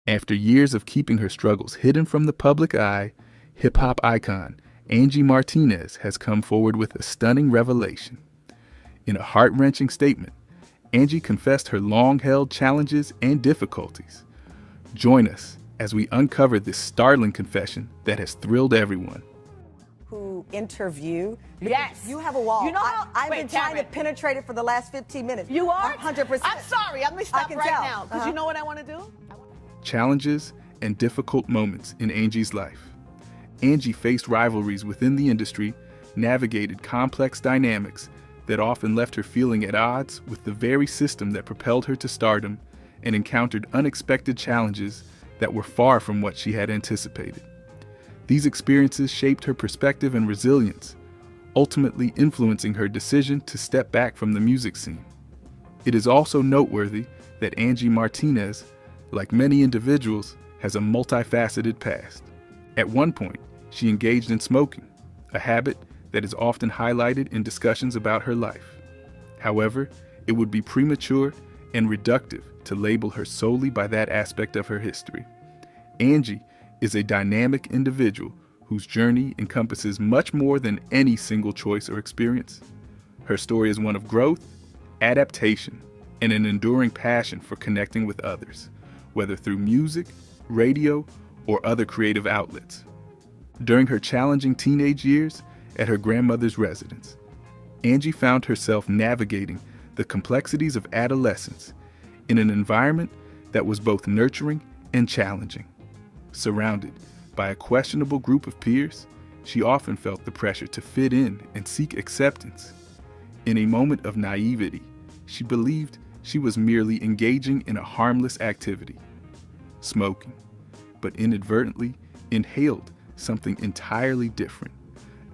After years of keeping her struggles hidden from the public eye, hip-hop icon Angie Martinez has come forward with a stunning revelation. In a heart-wrenching statement, Angie confessed her long-held challenges and difficulties. Join us as we uncover this startling confession that has thrilled everyone. Who interview. Yes. You have a wall. You know how, I've been trying to penetrate it for the last 15 minutes. You are? 100%. I'm sorry. I'm going to stop right now. Because you know what I want to do? Challenges and difficult moments in Angie's life. Angie faced rivalries within the industry, navigated complex dynamics that often left her feeling at odds with the very system that propelled her to stardom, and encountered unexpected challenges that were far from what she had anticipated. These experiences shaped her perspective and resilience, ultimately influencing her decision to step back from the music scene. It is also noteworthy that Angie Martinez, like many individuals, has a multifaceted past. At one point, she engaged in smoking, a habit that is often highlighted in discussions about her life. However, it would be premature and reductive to label her solely by that aspect of her history. Angie is a dynamic individual whose journey encompasses much more than any single choice or experience. Her story is one of growth, adaptation, and an enduring passion for connecting with others, whether through music, radio, or other creative outlets. During her challenging teenage years at her grandmother's residence, Angie found herself navigating the complexities of adolescence in an environment that was both nurturing and challenging. Surrounded by a questionable group of peers, she often felt the pressure to fit in and seek acceptance. In a moment of naivety, she believed she was merely engaging in a harmless activity, smoking, but inadvertently inhaled something entirely different,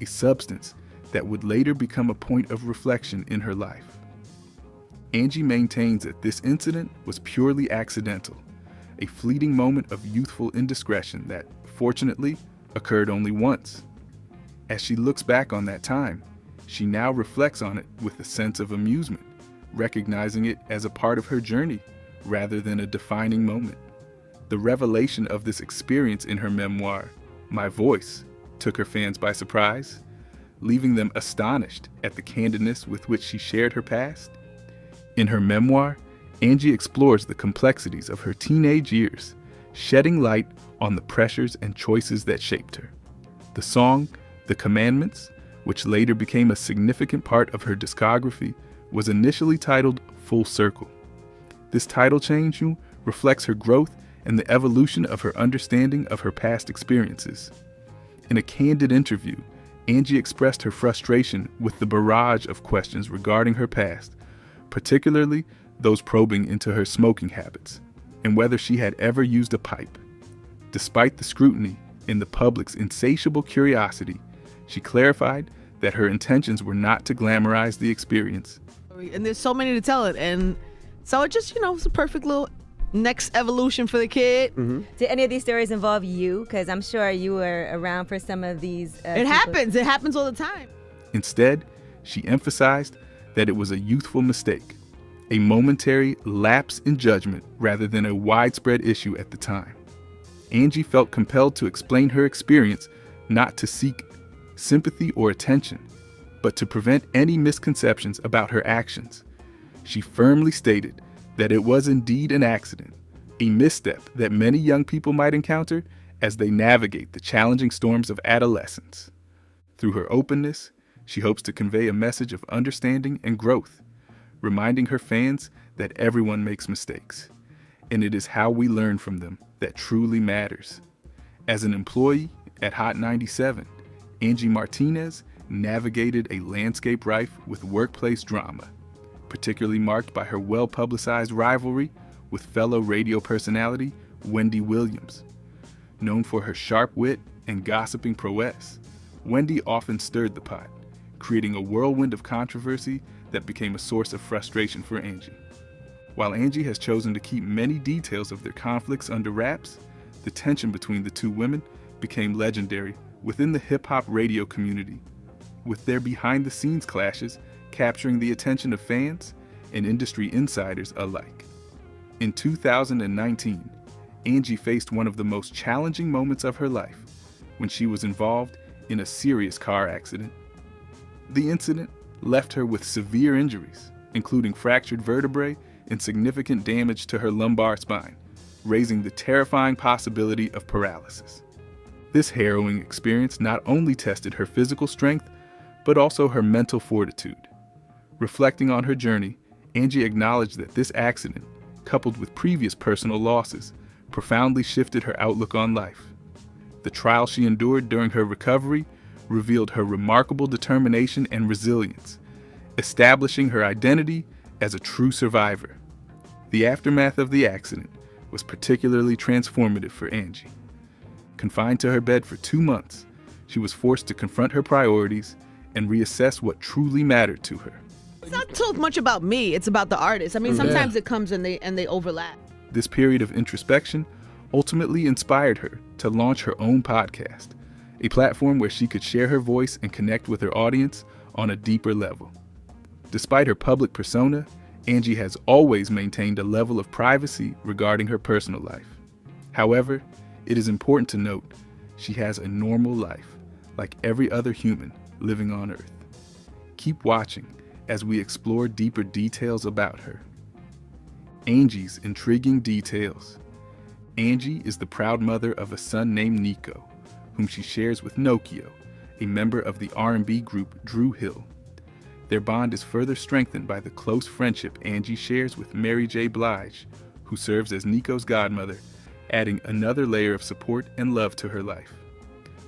a substance that would later become a point of reflection in her life. Angie maintains that this incident was purely accidental, a fleeting moment of youthful indiscretion that, fortunately, occurred only once. As she looks back on that time, she now reflects on it with a sense of amusement, recognizing it as a part of her journey rather than a defining moment. The revelation of this experience in her memoir, My Voice, took her fans by surprise, leaving them astonished at the candidness with which she shared her past. In her memoir, Angie explores the complexities of her teenage years, shedding light on the pressures and choices that shaped her. The song, The Commandments, which later became a significant part of her discography, was initially titled Full Circle. This title change reflects her growth and the evolution of her understanding of her past experiences. In a candid interview, Angie expressed her frustration with the barrage of questions regarding her past, particularly those probing into her smoking habits and whether she had ever used a pipe. Despite the scrutiny and the public's insatiable curiosity, she clarified that her intentions were not to glamorize the experience. And there's so many to tell it, and so it just, it's a perfect little next evolution for the kid. Mm-hmm. Did any of these stories involve you? Because I'm sure you were around for some of these. It happens all the time. Instead, she emphasized that it was a youthful mistake, a momentary lapse in judgment rather than a widespread issue at the time. Angie felt compelled to explain her experience not to seek sympathy or attention, but to prevent any misconceptions about her actions. She firmly stated that it was indeed an accident, a misstep that many young people might encounter as they navigate the challenging storms of adolescence. Through her openness, she hopes to convey a message of understanding and growth, reminding her fans that everyone makes mistakes, and it is how we learn from them that truly matters. As an employee at Hot 97, Angie Martinez navigated a landscape rife with workplace drama, particularly marked by her well-publicized rivalry with fellow radio personality Wendy Williams. Known for her sharp wit and gossiping prowess, Wendy often stirred the pot, creating a whirlwind of controversy that became a source of frustration for Angie. While Angie has chosen to keep many details of their conflicts under wraps, the tension between the two women became legendary within the hip-hop radio community, with their behind-the-scenes clashes capturing the attention of fans and industry insiders alike. In 2019, Angie faced one of the most challenging moments of her life when she was involved in a serious car accident. The incident left her with severe injuries, including fractured vertebrae and significant damage to her lumbar spine, raising the terrifying possibility of paralysis. This harrowing experience not only tested her physical strength, but also her mental fortitude. Reflecting on her journey, Angie acknowledged that this accident, coupled with previous personal losses, profoundly shifted her outlook on life. The trial she endured during her recovery revealed her remarkable determination and resilience, establishing her identity as a true survivor. The aftermath of the accident was particularly transformative for Angie. Confined to her bed for 2 months, she was forced to confront her priorities and reassess what truly mattered to her. It's not so much about me, it's about the artist. I mean, sometimes it comes and they overlap. This period of introspection ultimately inspired her to launch her own podcast, a platform where she could share her voice and connect with her audience on a deeper level. Despite her public persona, Angie has always maintained a level of privacy regarding her personal life. However, it is important to note she has a normal life, like every other human living on Earth. Keep watching as we explore deeper details about her. Angie's intriguing details. Angie is the proud mother of a son named Nico, whom she shares with Nokio, a member of the R&B group Dru Hill. Their bond is further strengthened by the close friendship Angie shares with Mary J. Blige, who serves as Nico's godmother, adding another layer of support and love to her life.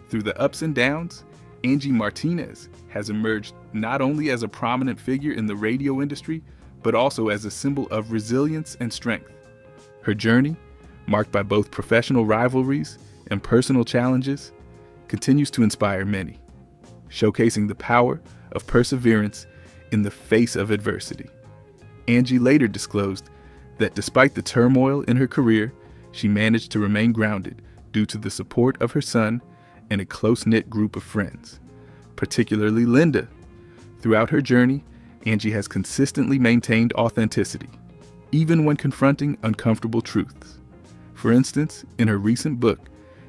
Through the ups and downs, Angie Martinez has emerged not only as a prominent figure in the radio industry, but also as a symbol of resilience and strength. Her journey, marked by both professional rivalries and personal challenges, continues to inspire many, showcasing the power of perseverance in the face of adversity. Angie later disclosed that despite the turmoil in her career, she managed to remain grounded due to the support of her son and a close-knit group of friends, particularly Linda. Throughout her journey, Angie has consistently maintained authenticity, even when confronting uncomfortable truths. For instance, in her recent book,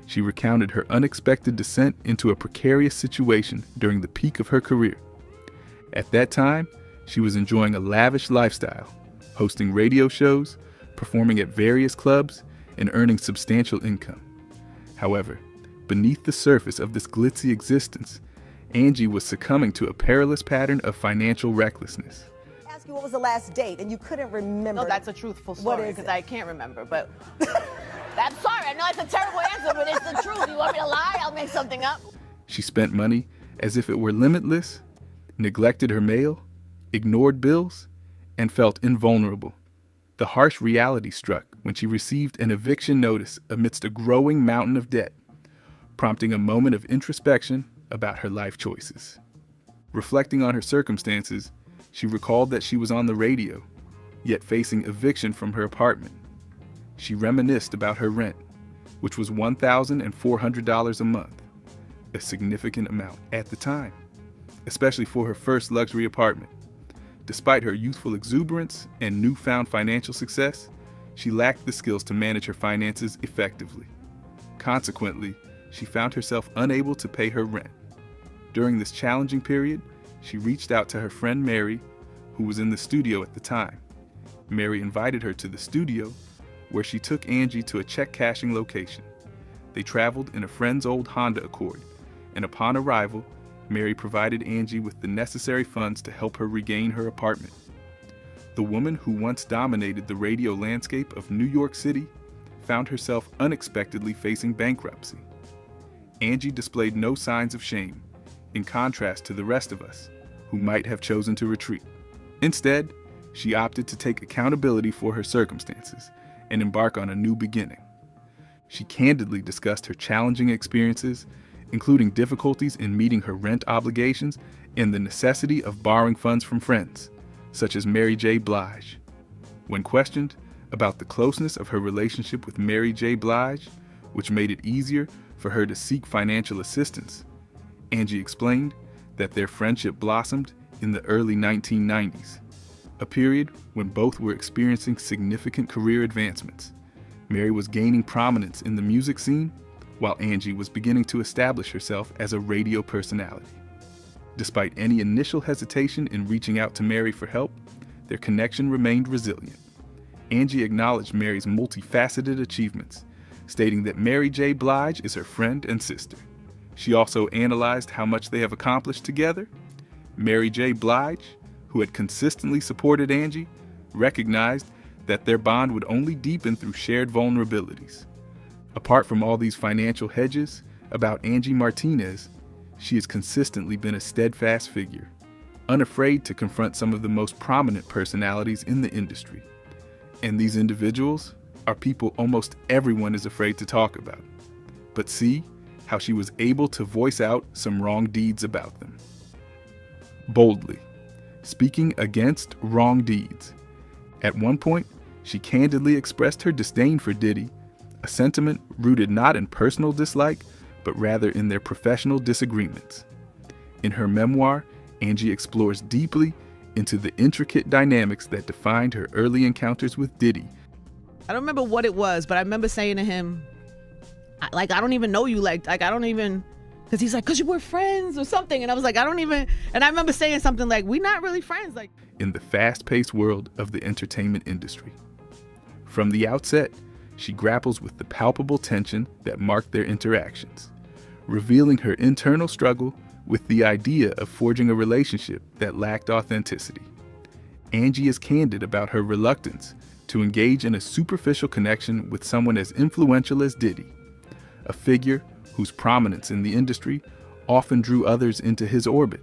she recounted her unexpected descent into a precarious situation during the peak of her career. At that time, she was enjoying a lavish lifestyle, hosting radio shows, performing at various clubs, and earning substantial income. However, beneath the surface of this glitzy existence, Angie was succumbing to a perilous pattern of financial recklessness. Ask you what was the last date, and you couldn't remember. No, that's a truthful story because I can't remember. But I'm sorry. I know it's a terrible answer, but it's the truth. You want me to lie? I'll make something up. She spent money as if it were limitless, neglected her mail, ignored bills, and felt invulnerable. The harsh reality struck when she received an eviction notice amidst a growing mountain of debt, prompting a moment of introspection about her life choices. Reflecting on her circumstances, she recalled that she was on the radio, yet facing eviction from her apartment. She reminisced about her rent, which was $1,400 a month, a significant amount at the time, especially for her first luxury apartment. Despite her youthful exuberance and newfound financial success, she lacked the skills to manage her finances effectively. Consequently, she found herself unable to pay her rent. During this challenging period, she reached out to her friend Mary, who was in the studio at the time. Mary invited her to the studio, where she took Angie to a check-cashing location. They traveled in a friend's old Honda Accord, and upon arrival, Mary provided Angie with the necessary funds to help her regain her apartment. The woman who once dominated the radio landscape of New York City found herself unexpectedly facing bankruptcy. Angie displayed no signs of shame, in contrast to the rest of us, who might have chosen to retreat. Instead, she opted to take accountability for her circumstances and embark on a new beginning. She candidly discussed her challenging experiences, including difficulties in meeting her rent obligations and the necessity of borrowing funds from friends, such as Mary J. Blige. When questioned about the closeness of her relationship with Mary J. Blige, which made it easier for her to seek financial assistance, Angie explained that their friendship blossomed in the early 1990s, a period when both were experiencing significant career advancements. Mary was gaining prominence in the music scene, while Angie was beginning to establish herself as a radio personality. Despite any initial hesitation in reaching out to Mary for help, their connection remained resilient. Angie acknowledged Mary's multifaceted achievements, stating that Mary J. Blige is her friend and sister. She also analyzed how much they have accomplished together. Mary J. Blige, who had consistently supported Angie, recognized that their bond would only deepen through shared vulnerabilities. Apart from all these financial hedges, about Angie Martinez, she has consistently been a steadfast figure, unafraid to confront some of the most prominent personalities in the industry. And these individuals are people almost everyone is afraid to talk about. But see how she was able to voice out some wrong deeds about them. Boldly, speaking against wrong deeds. At one point, she candidly expressed her disdain for Diddy, a sentiment rooted not in personal dislike, but rather in their professional disagreements. In her memoir, Angie explores deeply into the intricate dynamics that defined her early encounters with Diddy. I don't remember what it was, but I remember saying to him, I don't even know you. Like I don't even, because he's like, because you were friends or something. And I was like, I don't even, and I remember saying something like, we're not really friends. Like, in the fast-paced world of the entertainment industry. From the outset, she grapples with the palpable tension that marked their interactions, revealing her internal struggle with the idea of forging a relationship that lacked authenticity. Angie is candid about her reluctance to engage in a superficial connection with someone as influential as Diddy, a figure whose prominence in the industry often drew others into his orbit.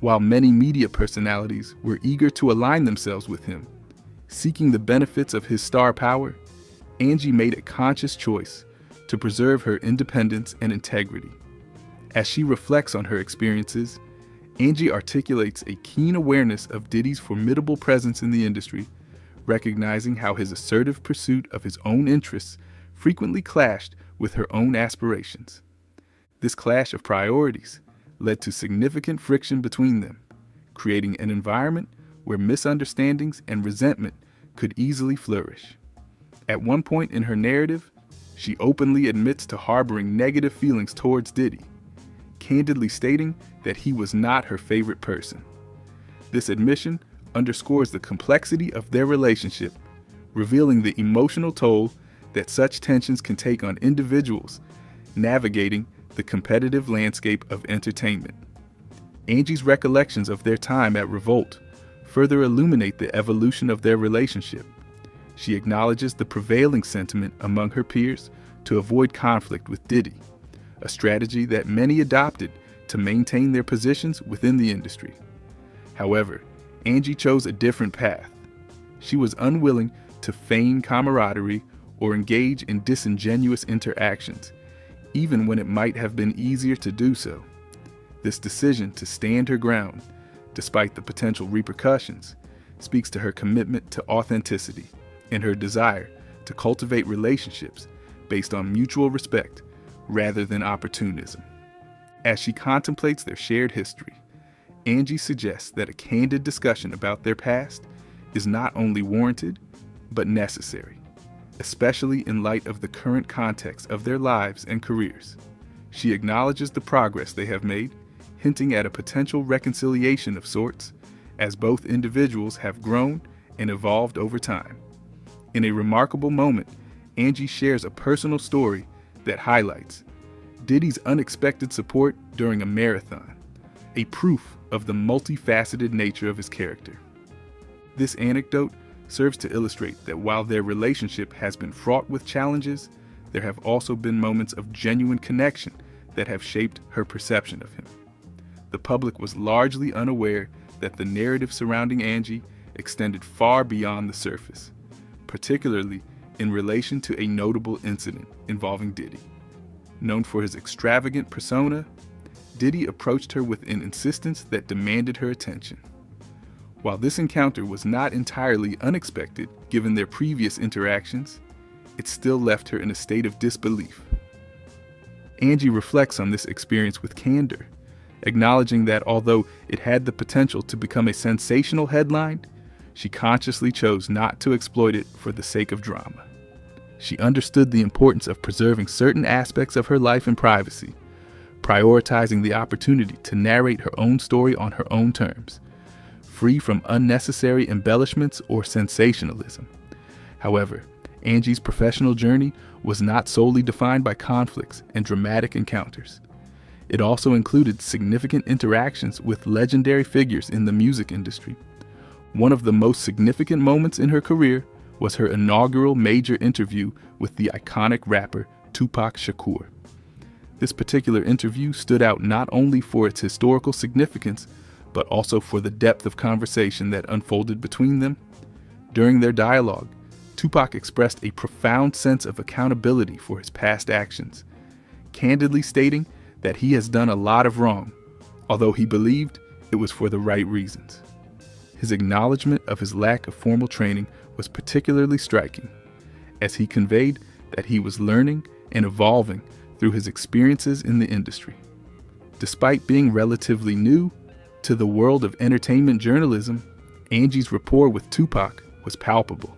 While many media personalities were eager to align themselves with him, seeking the benefits of his star power, Angie made a conscious choice to preserve her independence and integrity. As she reflects on her experiences, Angie articulates a keen awareness of Diddy's formidable presence in the industry, recognizing how his assertive pursuit of his own interests frequently clashed with her own aspirations. This clash of priorities led to significant friction between them, creating an environment where misunderstandings and resentment could easily flourish. At one point in her narrative, she openly admits to harboring negative feelings towards Diddy, candidly stating that he was not her favorite person. This admission underscores the complexity of their relationship, revealing the emotional toll that such tensions can take on individuals navigating the competitive landscape of entertainment. Angie's recollections of their time at Revolt further illuminate the evolution of their relationship. She acknowledges the prevailing sentiment among her peers to avoid conflict with Diddy, a strategy that many adopted to maintain their positions within the industry. However, Angie chose a different path. She was unwilling to feign camaraderie or engage in disingenuous interactions, even when it might have been easier to do so. This decision to stand her ground, despite the potential repercussions, speaks to her commitment to authenticity and her desire to cultivate relationships based on mutual respect rather than opportunism. As she contemplates their shared history, Angie suggests that a candid discussion about their past is not only warranted, but necessary, especially in light of the current context of their lives and careers. She acknowledges the progress they have made, hinting at a potential reconciliation of sorts, as both individuals have grown and evolved over time. In a remarkable moment, Angie shares a personal story that highlights Diddy's unexpected support during a marathon, a proof of the multifaceted nature of his character. This anecdote serves to illustrate that while their relationship has been fraught with challenges, there have also been moments of genuine connection that have shaped her perception of him. The public was largely unaware that the narrative surrounding Angie extended far beyond the surface, particularly in relation to a notable incident involving Diddy. Known for his extravagant persona, Diddy approached her with an insistence that demanded her attention. While this encounter was not entirely unexpected given their previous interactions, it still left her in a state of disbelief. Angie reflects on this experience with candor, acknowledging that although it had the potential to become a sensational headline, she consciously chose not to exploit it for the sake of drama. She understood the importance of preserving certain aspects of her life in privacy, prioritizing the opportunity to narrate her own story on her own terms, free from unnecessary embellishments or sensationalism. However, Angie's professional journey was not solely defined by conflicts and dramatic encounters. It also included significant interactions with legendary figures in the music industry. One of the most significant moments in her career was her inaugural major interview with the iconic rapper Tupac Shakur. This particular interview stood out not only for its historical significance, but also for the depth of conversation that unfolded between them. During their dialogue, Tupac expressed a profound sense of accountability for his past actions, candidly stating that he has done a lot of wrong, although he believed it was for the right reasons. His acknowledgement of his lack of formal training was particularly striking, as he conveyed that he was learning and evolving through his experiences in the industry. Despite being relatively new to the world of entertainment journalism, Angie's rapport with Tupac was palpable.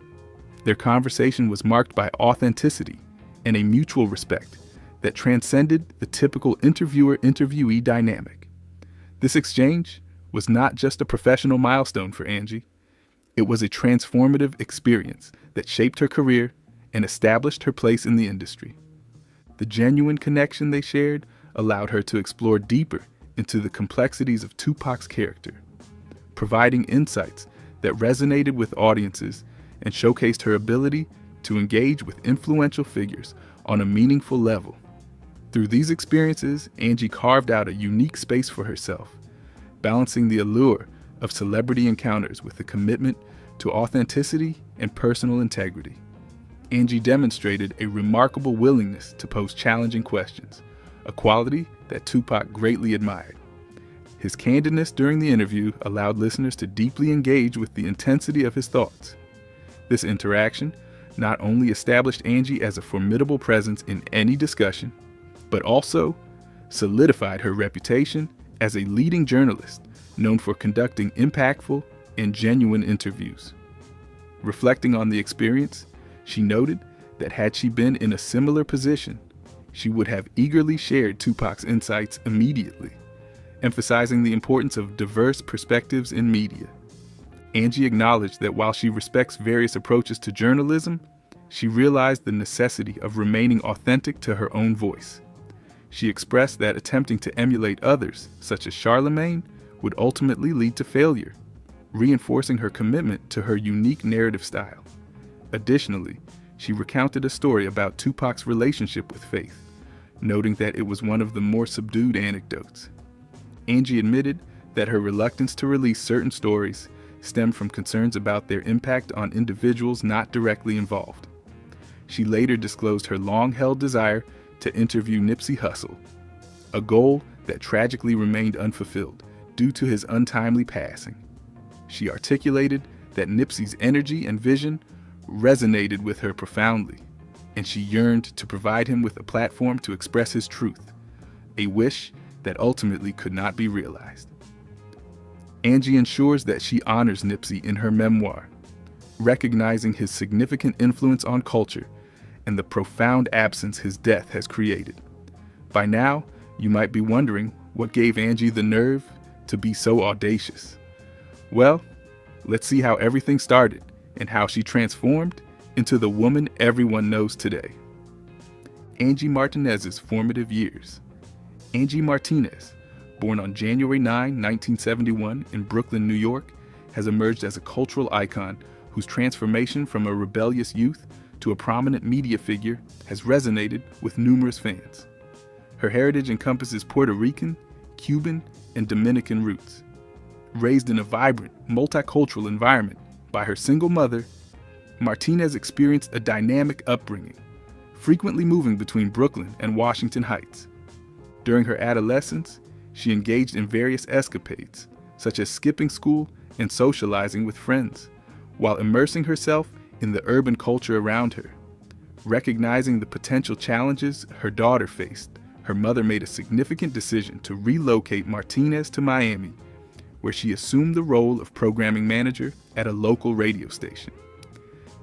Their conversation was marked by authenticity and a mutual respect that transcended the typical interviewer-interviewee dynamic. This exchange was not just a professional milestone for Angie. It was a transformative experience that shaped her career and established her place in the industry. The genuine connection they shared allowed her to explore deeper into the complexities of Tupac's character, providing insights that resonated with audiences and showcased her ability to engage with influential figures on a meaningful level. Through these experiences, Angie carved out a unique space for herself, balancing the allure of celebrity encounters with a commitment to authenticity and personal integrity. Angie demonstrated a remarkable willingness to pose challenging questions, a quality that Tupac greatly admired. His candidness during the interview allowed listeners to deeply engage with the intensity of his thoughts. This interaction not only established Angie as a formidable presence in any discussion, but also solidified her reputation as a leading journalist known for conducting impactful and genuine interviews. Reflecting on the experience, she noted that had she been in a similar position, she would have eagerly shared Tupac's insights immediately, emphasizing the importance of diverse perspectives in media. Angie acknowledged that while she respects various approaches to journalism, she realized the necessity of remaining authentic to her own voice. She expressed that attempting to emulate others, such as Charlemagne, would ultimately lead to failure, reinforcing her commitment to her unique narrative style. Additionally, she recounted a story about Tupac's relationship with faith, noting that it was one of the more subdued anecdotes. Angie admitted that her reluctance to release certain stories stemmed from concerns about their impact on individuals not directly involved. She later disclosed her long-held desire to interview Nipsey Hussle, a goal that tragically remained unfulfilled due to his untimely passing. She articulated that Nipsey's energy and vision resonated with her profoundly, and she yearned to provide him with a platform to express his truth, a wish that ultimately could not be realized. Angie ensures that she honors Nipsey in her memoir, recognizing his significant influence on culture and the profound absence his death has created. By now, you might be wondering what gave Angie the nerve to be so audacious. Well, let's see how everything started and how she transformed into the woman everyone knows today. Angie Martinez's formative years. Angie Martinez, born on January 9, 1971 in Brooklyn, New York, has emerged as a cultural icon whose transformation from a rebellious youth to a prominent media figure has resonated with numerous fans. Her heritage encompasses Puerto Rican, Cuban, and Dominican roots. Raised in a vibrant, multicultural environment by her single mother, Martinez experienced a dynamic upbringing, frequently moving between Brooklyn and Washington Heights. During her adolescence, she engaged in various escapades, such as skipping school and socializing with friends, while immersing herself in the urban culture around her. Recognizing the potential challenges her daughter faced, her mother made a significant decision to relocate Martinez to Miami, where she assumed the role of programming manager at a local radio station.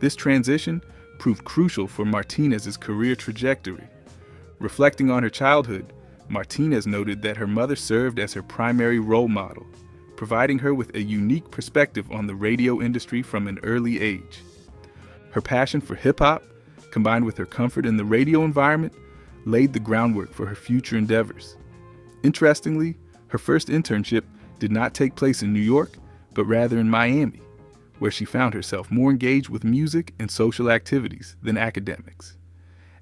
This transition proved crucial for Martinez's career trajectory. Reflecting on her childhood, Martinez noted that her mother served as her primary role model, providing her with a unique perspective on the radio industry from an early age. Her passion for hip-hop, combined with her comfort in the radio environment, laid the groundwork for her future endeavors. Interestingly, her first internship did not take place in New York, but rather in Miami, where she found herself more engaged with music and social activities than academics.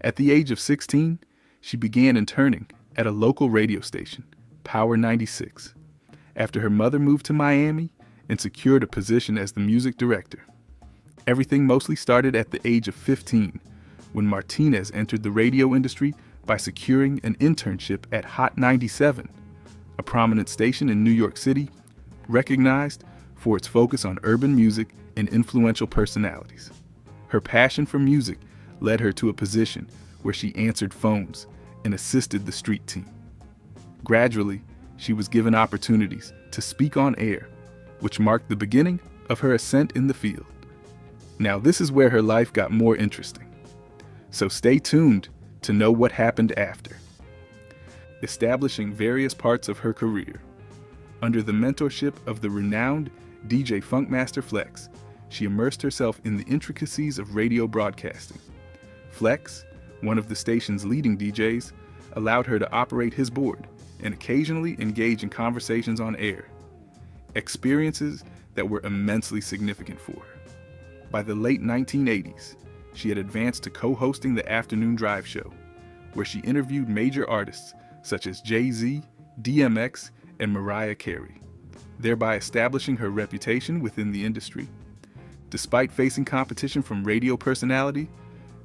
At the age of 16, she began interning at a local radio station, Power 96, after her mother moved to Miami and secured a position as the music director. Everything mostly started at the age of 15, when Martinez entered the radio industry by securing an internship at Hot 97, a prominent station in New York City, recognized for its focus on urban music and influential personalities. Her passion for music led her to a position where she answered phones and assisted the street team. Gradually, she was given opportunities to speak on air, which marked the beginning of her ascent in the field. Now, this is where her life got more interesting. So stay tuned to know what happened after. Establishing various parts of her career. Under the mentorship of the renowned DJ Funkmaster Flex, she immersed herself in the intricacies of radio broadcasting. Flex, one of the station's leading DJs, allowed her to operate his board and occasionally engage in conversations on air, experiences that were immensely significant for her. By the late 1980s, she had advanced to co-hosting the Afternoon Drive show, where she interviewed major artists such as Jay-Z, DMX, and Mariah Carey, thereby establishing her reputation within the industry. Despite facing competition from radio personality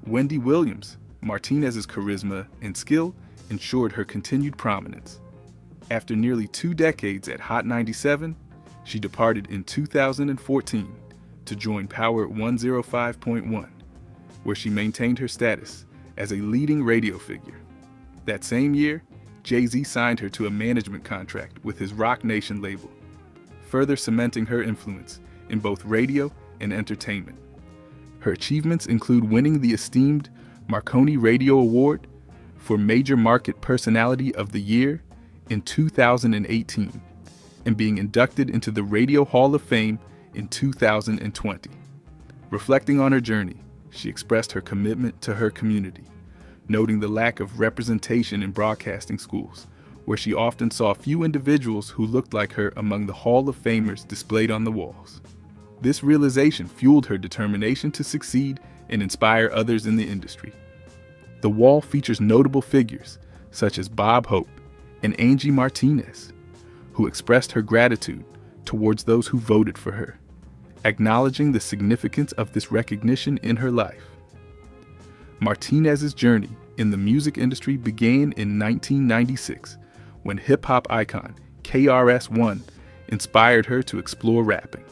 Wendy Williams, Martinez's charisma and skill ensured her continued prominence. After nearly 2 decades at Hot 97, she departed in 2014 to join Power 105.1, where she maintained her status as a leading radio figure. That same year, Jay-Z signed her to a management contract with his Rock Nation label, further cementing her influence in both radio and entertainment. Her achievements include winning the esteemed Marconi Radio Award for Major Market Personality of the Year in 2018 and being inducted into the Radio Hall of Fame in 2020. Reflecting on her journey, she expressed her commitment to her community, noting the lack of representation in broadcasting schools, where she often saw few individuals who looked like her among the Hall of Famers displayed on the walls. This realization fueled her determination to succeed and inspire others in the industry. The wall features notable figures such as Bob Hope and Angie Martinez, who expressed her gratitude towards those who voted for her, acknowledging the significance of this recognition in her life. Martinez's journey in the music industry began in 1996 when hip-hop icon KRS-One inspired her to explore rapping,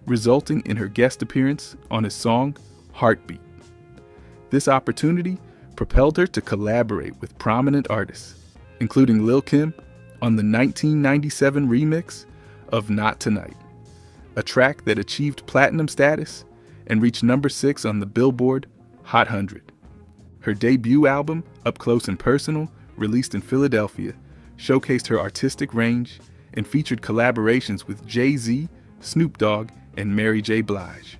resulting in her guest appearance on his song Heartbeat. This opportunity propelled her to collaborate with prominent artists, including Lil' Kim on the 1997 remix of Not Tonight, a track that achieved platinum status and reached number 6 on the Billboard Hot 100. Her debut album, Up Close and Personal, released in Philadelphia, showcased her artistic range and featured collaborations with Jay-Z, Snoop Dogg, and Mary J. Blige.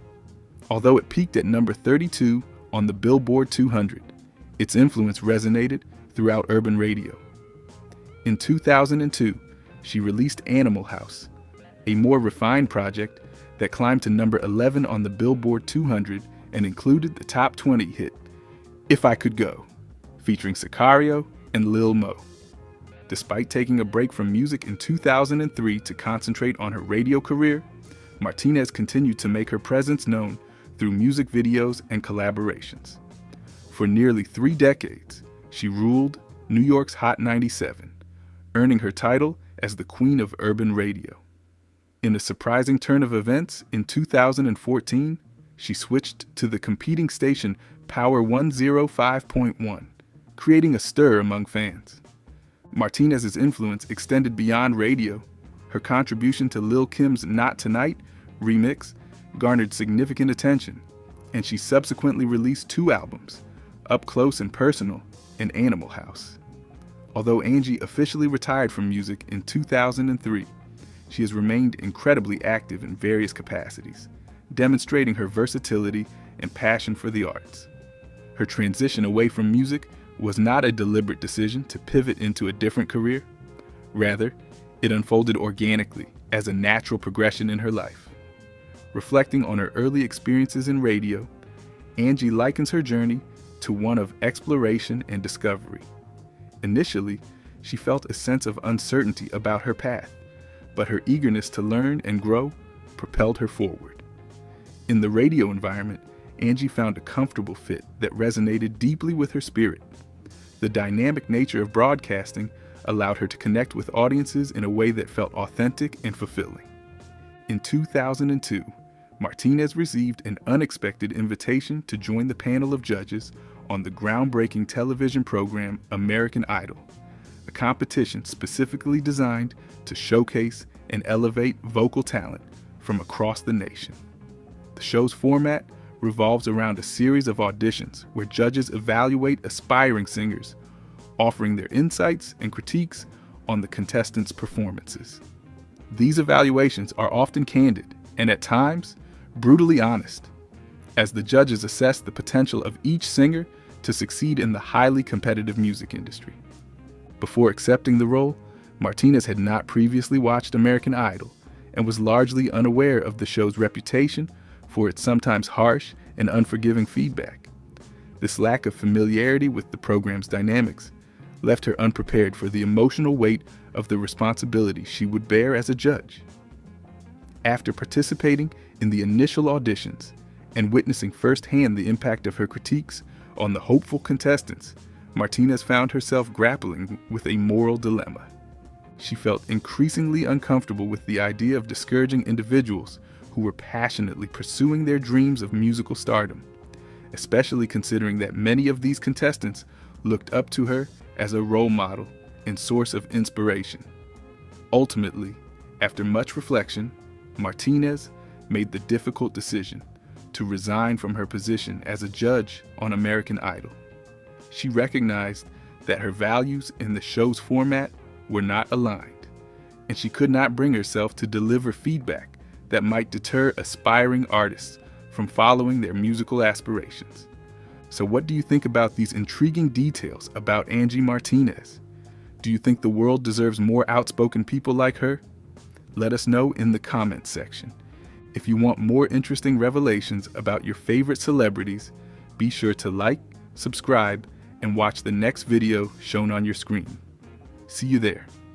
Although it peaked at number 32 on the Billboard 200, its influence resonated throughout urban radio. In 2002, she released Animal House, a more refined project that climbed to number 11 on the Billboard 200 and included the top 20 hit, If I Could Go, featuring Sicario and Lil Mo. Despite taking a break from music in 2003 to concentrate on her radio career, Martinez continued to make her presence known through music videos and collaborations. For nearly 3 decades, she ruled New York's Hot 97, earning her title as the Queen of Urban Radio. In a surprising turn of events, in 2014, she switched to the competing station Power 105.1, creating a stir among fans. Martinez's influence extended beyond radio. Her contribution to Lil' Kim's Not Tonight remix garnered significant attention, and she subsequently released 2 albums, Up Close and Personal and Animal House. Although Angie officially retired from music in 2003, she has remained incredibly active in various capacities, demonstrating her versatility and passion for the arts. Her transition away from music was not a deliberate decision to pivot into a different career. Rather, it unfolded organically as a natural progression in her life. Reflecting on her early experiences in radio, Angie likens her journey to one of exploration and discovery. Initially, she felt a sense of uncertainty about her path, but her eagerness to learn and grow propelled her forward. In the radio environment, Angie found a comfortable fit that resonated deeply with her spirit. The dynamic nature of broadcasting allowed her to connect with audiences in a way that felt authentic and fulfilling. In 2002, Martinez received an unexpected invitation to join the panel of judges on the groundbreaking television program American Idol, a competition specifically designed to showcase and elevate vocal talent from across the nation. The show's format revolves around a series of auditions where judges evaluate aspiring singers, offering their insights and critiques on the contestants' performances. These evaluations are often candid and at times brutally honest, as the judges assess the potential of each singer to succeed in the highly competitive music industry. Before accepting the role, Martinez had not previously watched American Idol and was largely unaware of the show's reputation for its sometimes harsh and unforgiving feedback. This lack of familiarity with the program's dynamics left her unprepared for the emotional weight of the responsibility she would bear as a judge. After participating in the initial auditions and witnessing firsthand the impact of her critiques on the hopeful contestants, Martinez found herself grappling with a moral dilemma. She felt increasingly uncomfortable with the idea of discouraging individuals who were passionately pursuing their dreams of musical stardom, especially considering that many of these contestants looked up to her as a role model and source of inspiration. Ultimately, after much reflection, Martinez made the difficult decision to resign from her position as a judge on American Idol. She recognized that her values and the show's format were not aligned, and she could not bring herself to deliver feedback that might deter aspiring artists from following their musical aspirations. So what do you think about these intriguing details about Angie Martinez? Do you think the world deserves more outspoken people like her? Let us know in the comments section. If you want more interesting revelations about your favorite celebrities, be sure to like, subscribe, and watch the next video shown on your screen. See you there.